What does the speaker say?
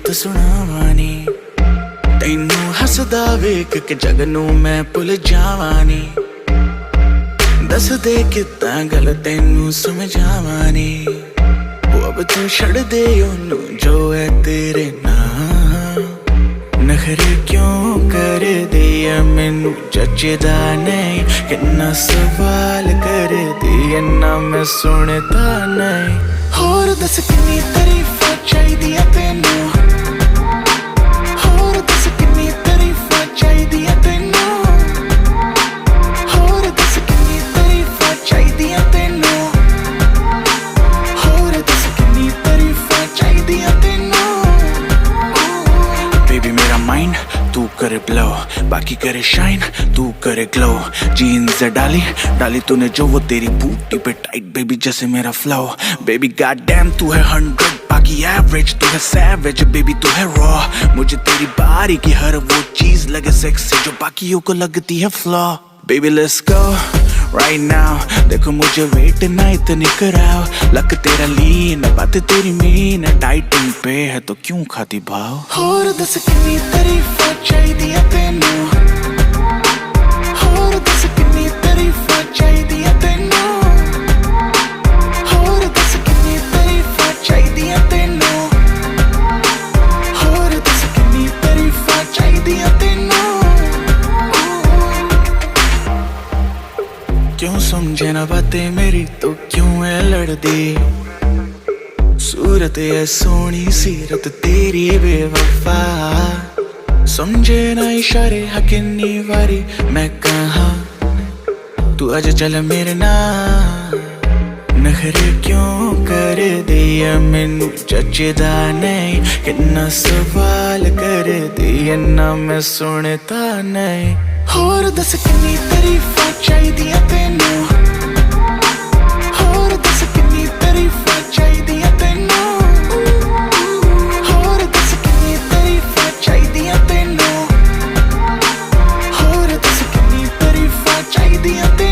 गीत सुनावां नी तैनू हसदा वेख के जग नू मैं भुल जावां नी दस दे किदां गल तैनू समझावां नी अब तू छड़ दे ओनू जो है तेरे नाम नखरे क्यों कर दिया मैनू जचदा नहीं किन्ना सवाल कर दिया ना मैं सुनता नहीं होर दस किन्नी तारीफां चाहिदियां तैनू होर दस किन्नी तारीफां चाहिदियां तैनू होर दस किन्नी तारीफां चाहिदियां तैनू होर दस किन्नी तारीफां चाहिदियां तैनू बेबी मेरा माइंड तू करे ब्लो बाकी करे शाइन तू करे ग्लो जीन्स डाली डाली तूने जो वो तेरी बूटी पे टाइट बेबी जैसे मेरा फ्लो बेबी गॉड डैम तू है 100 बाकी एवरेज तू है सैवेज बेबी तू है रॉ मुझे तेरी बारी की हर वो चीज लगे सेक्सी जो बाकियों को लगती है flaw baby let's go right now देखो मुझे वेट ना इतनी कराओ लक तेरा लीन बात तेरी मीन डाइटिंग पे है तो क्यों खाती भाव होर दस किन्नी तारीफां चाहिदियां तैनू होर दस किन्नी तारीफां चाहिदियां तैनू होर दस किन्नी तारीफां चाहिदियां तैनू होर दस किन्नी तारीफां चाहिदियां तैनू क्यों समझे ना बातें मेरी तो क्यों है लड़दी सूरत है सोनी सीरत तेरी बेवफा समझे ना इशारे हकिन्नी वारी मैं कहाँ तू आज चल मेरे नाल नखरे क्यों कर दिया मैनू जचदा नहीं किन्ना सवाल कर दिया ना मैं सुनता नहीं होर दस किन्नी तारीफां चाहिदियां तैनू होर दस किन्नी तारीफां चाहिदियां तैनू होर दस किन्नी तारीफां चाहिदियां तैनू होर दस किन्नी तारीफां चाहिदियां तैनू